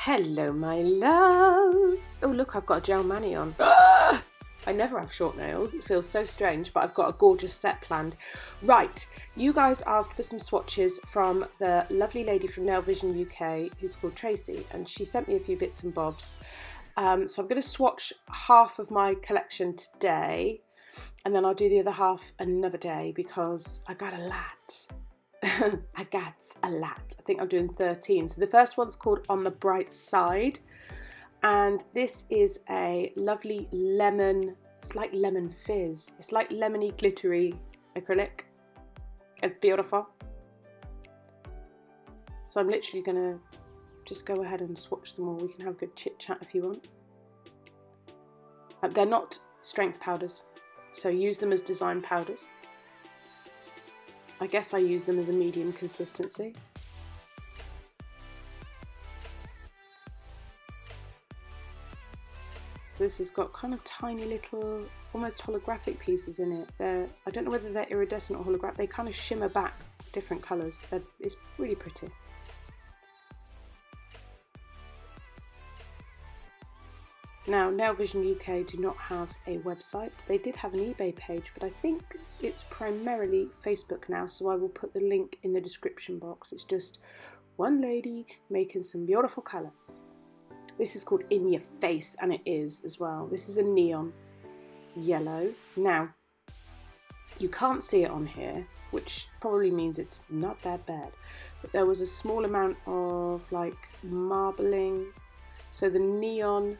Hello, my loves. Oh, look, I've got a gel mani on. Ah! I never have short nails. It feels so strange, but I've got a gorgeous set planned. Right, you guys asked for some swatches from the lovely lady from Nail Vision UK, who's called Tracey, and she sent me a few bits and bobs. So I'm going to swatch half of my collection today, and then I'll do the other half another day because I got a lot. I got a lot. I think I'm doing 13. So the first one's called On the Bright Side, and this is a lovely lemon, it's like lemon fizz. It's like lemony glittery acrylic. It's beautiful. So I'm literally gonna just go ahead and swatch them all. We can have a good chit chat if you want. They're not strength powders, so use them as design powders. I guess I use them as a medium consistency. So this has got kind of tiny little, almost holographic pieces in it. I don't know whether they're iridescent or holographic. They kind of shimmer back different colours. It's really pretty. Now, Nail Vision UK do not have a website. They did have an eBay page, but I think it's primarily Facebook now, so I will put the link in the description box. It's just one lady making some beautiful colours. This is called In Your Face, and it is as well. This is a neon yellow. Now, you can't see it on here, which probably means it's not that bad, but there was a small amount of like marbling, so the neon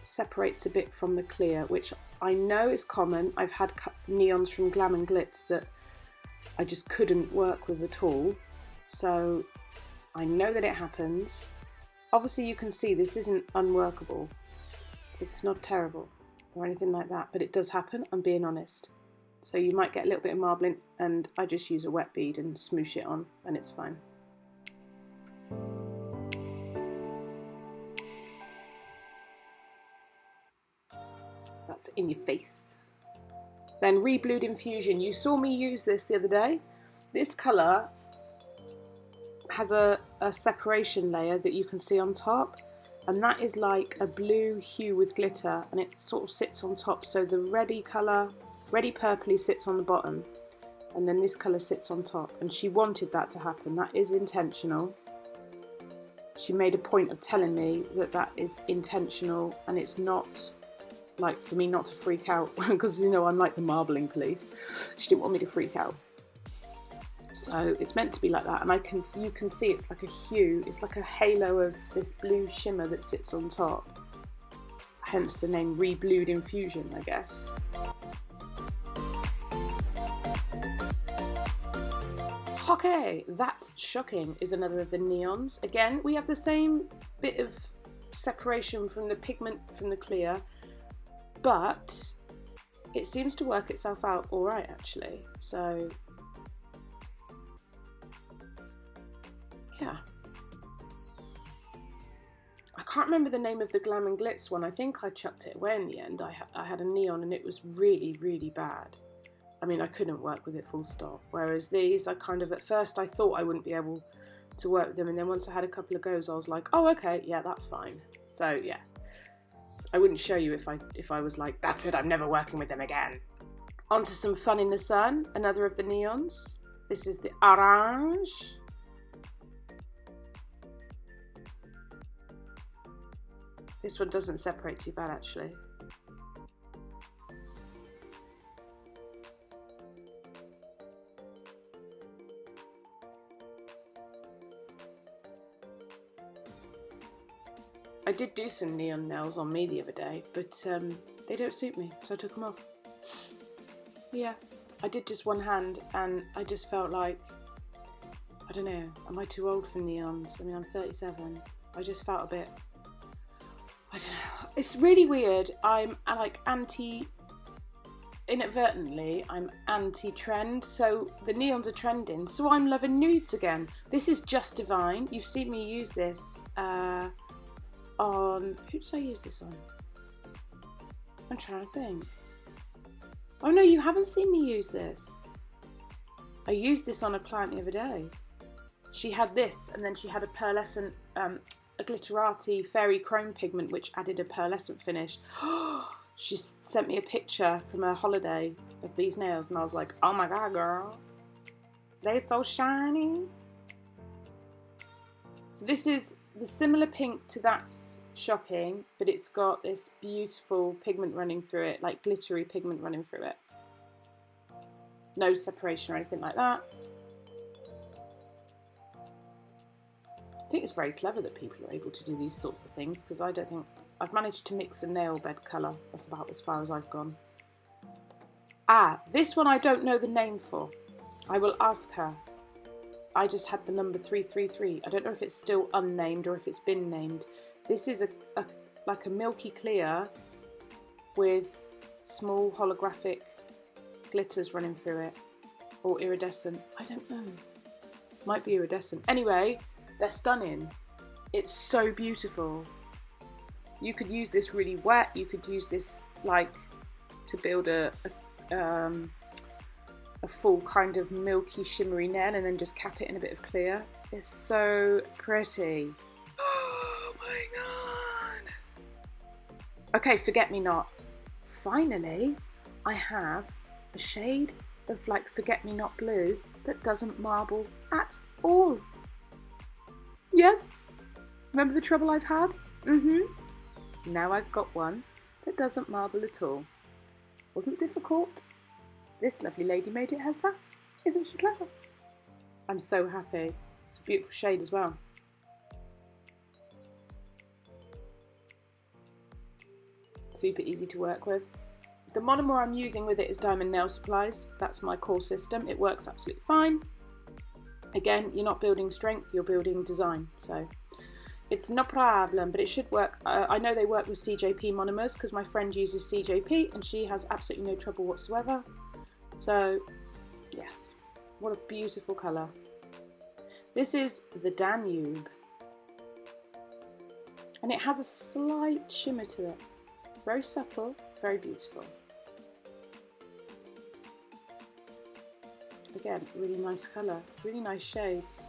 separates a bit from the clear, which I know is common. I've had neons from Glam and Glitz that I just couldn't work with at all, so I know that it happens. Obviously you can see this isn't unworkable, it's not terrible or anything like that, but it does happen, I'm being honest. So you might get a little bit of marbling, and I just use a wet bead and smoosh it on and it's fine. That's In Your Face. Then Reblued Infusion. You saw me use this the other day. This colour has a separation layer that you can see on top, and that is like a blue hue with glitter, and it sort of sits on top. So the reddy colour, reddy purpley, sits on the bottom, and then this colour sits on top, and she wanted that to happen. That is intentional. She made a point of telling me that that is intentional, and it's not like for me not to freak out because, you know, I'm like the marbling police. She didn't want me to freak out, so it's meant to be like that. And you can see it's like a hue, it's like a halo of this blue shimmer that sits on top, hence the name Reblued Infusion, I guess. Okay, That's Shocking is another of the neons. Again, we have the same bit of separation from the pigment from the clear, but it seems to work itself out all right, actually. So yeah, I can't remember the name of the Glam and Glitz one. I think I chucked it away in the end. I had a neon and it was really, really bad. I mean, I couldn't work with it full stop. Whereas these, I kind of, at first I thought I wouldn't be able to work with them, and then once I had a couple of goes I was like, oh okay, yeah, that's fine. So yeah, I wouldn't show you if I was like, that's it, I'm never working with them again. On to some Fun in the Sun, another of the neons. This is the Orange. This one doesn't separate too bad, actually. I did do some neon nails on me the other day, but they don't suit me, so I took them off. Yeah, I did just one hand, and I just felt like, I don't know, am I too old for neons? I mean, I'm 37. I just felt a bit, I don't know. It's really weird. I'm like inadvertently, I'm anti-trend, so the neons are trending, so I'm loving nudes again. This is Just Divine. You've seen me use this on, who did I use this on? I'm trying to think. Oh no, you haven't seen me use this. I used this on a client the other day. She had this, and then she had a pearlescent, a a glitterati fairy chrome pigment which added a pearlescent finish. She sent me a picture from her holiday of these nails and I was like, oh my god, girl, they're so shiny. So this is the similar pink to That's Shocking, but it's got this beautiful pigment running through it, like glittery pigment running through it. No separation or anything like that. I think it's very clever that people are able to do these sorts of things, because I don't think I've managed to mix a nail bed colour. That's about as far as I've gone. Ah, this one I don't know the name for. I will ask her. I just had the number 333. I don't know if it's still unnamed or if it's been named. This is like a Milky Clear with small holographic glitters running through it. Or iridescent. I don't know. Might be iridescent. Anyway, they're stunning. It's so beautiful. You could use this really wet. You could use this like to build a full kind of milky shimmery nail and then just cap it in a bit of clear. It's so pretty. Oh my god. Okay, Forget Me Not. Finally, I have a shade of like Forget Me Not blue that doesn't marble at all. Yes? Remember the trouble I've had? Now I've got one that doesn't marble at all. Wasn't difficult. This lovely lady made it herself. Isn't she clever? I'm so happy. It's a beautiful shade as well. Super easy to work with. The monomer I'm using with it is Diamond Nail Supplies. That's my core system. It works absolutely fine. Again, you're not building strength, you're building design. So it's no problem, but it should work. I know they work with CJP monomers because my friend uses CJP and she has absolutely no trouble whatsoever. So yes, what a beautiful colour. This is the Danube. And it has a slight shimmer to it. Very subtle, very beautiful. Again, really nice colour, really nice shades.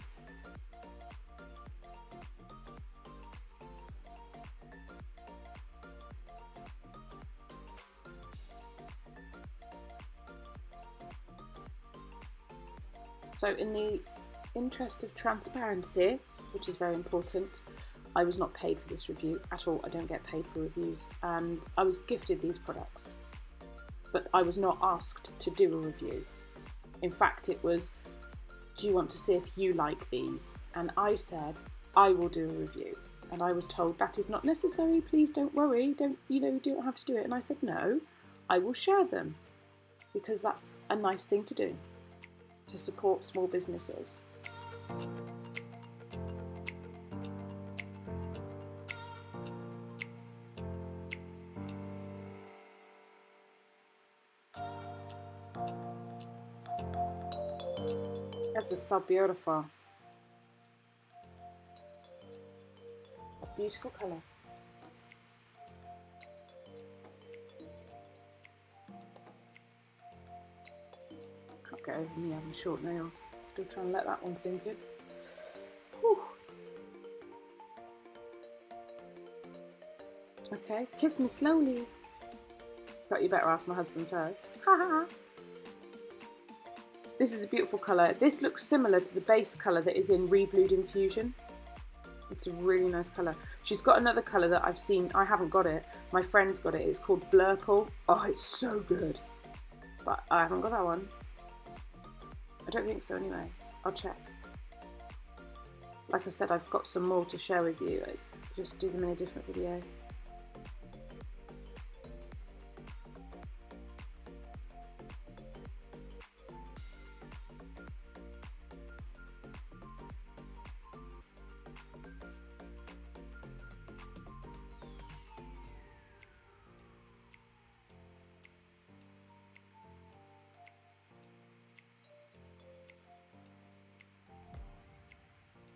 So in the interest of transparency, which is very important, I was not paid for this review at all. I don't get paid for reviews, and I was gifted these products, but I was not asked to do a review. In fact, it was, do you want to see if you like these? And I said, I will do a review. And I was told that is not necessary. Please don't worry. You don't have to do it. And I said, no, I will share them because that's a nice thing to do, to support small businesses. This is so beautiful. A beautiful colour. Can't get over me having short nails. Still trying to let that one sink in. Whew. Okay, kiss me slowly. But you better ask my husband first. Ha ha ha. This is a beautiful colour. This looks similar to the base colour that is in Reblued Infusion. It's a really nice colour. She's got another colour that I've seen. I haven't got it. My friend's got it. It's called Blurple. Oh, it's so good. But I haven't got that one. I don't think so anyway. I'll check. Like I said, I've got some more to share with you. I just do them in a different video.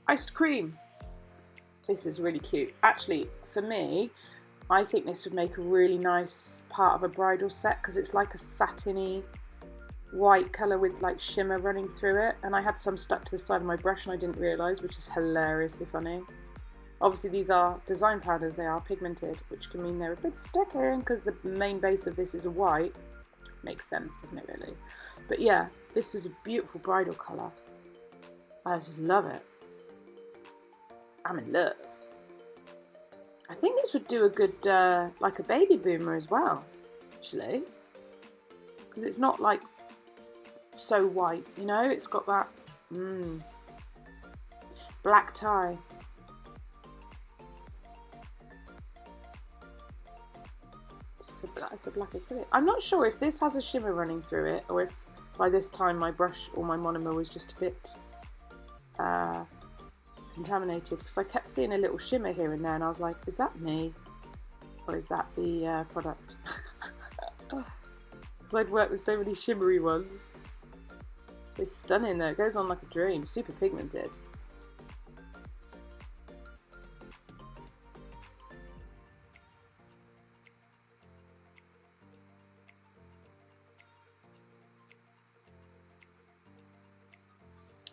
Iced cream. This is really cute. Actually, for me, I think this would make a really nice part of a bridal set because it's like a satiny white colour with like shimmer running through it. And I had some stuck to the side of my brush and I didn't realise, which is hilariously funny. Obviously these are design powders, they are pigmented, which can mean they're a bit sticky, because the main base of this is a white. Makes sense, doesn't it really? But yeah, this was a beautiful bridal colour. I just love it. I'm in love. I think this would do a good, like a baby boomer as well, actually. Because it's not like so white, you know? It's got that black tie. It's a black acrylic. I'm not sure if this has a shimmer running through it, or if by this time my brush or my monomer was just a bit contaminated, because I kept seeing a little shimmer here and there, and I was like, is that me? Or is that the product? Because I'd worked with so many shimmery ones. It's stunning though, it goes on like a dream, super pigmented.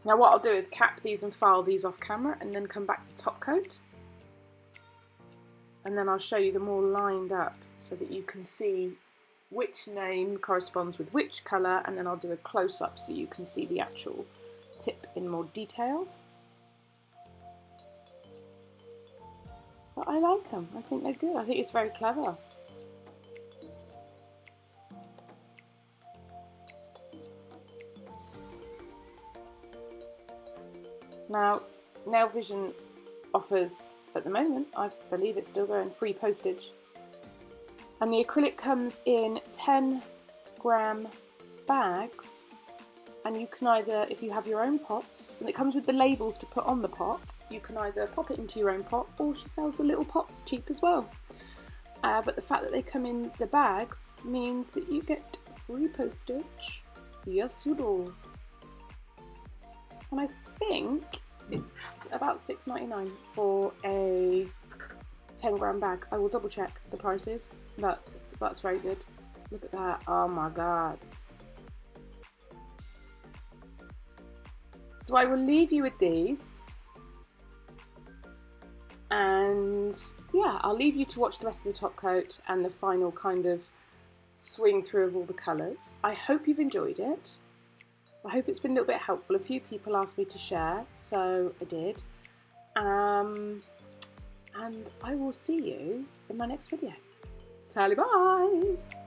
Now what I'll do is cap these and file these off camera and then come back to top coat. And then I'll show you them all lined up so that you can see which name corresponds with which colour, and then I'll do a close-up so you can see the actual tip in more detail. But I like them, I think they're good, I think it's very clever. Now, Nail Vision offers, at the moment, I believe it's still going, free postage. And the acrylic comes in 10-gram bags, and you can either, if you have your own pots, and it comes with the labels to put on the pot, you can either pop it into your own pot, or she sells the little pots cheap as well. But the fact that they come in the bags means that you get free postage. Yes, you do. And I think it's about $6.99 for a 10-gram bag. I will double check the prices, but that's very good. Look at that, oh my god. So I will leave you with these, and yeah, I'll leave you to watch the rest of the top coat and the final kind of swing through of all the colours. I hope you've enjoyed it. I hope it's been a little bit helpful. A few people asked me to share, so I did. And I will see you in my next video. Tally bye!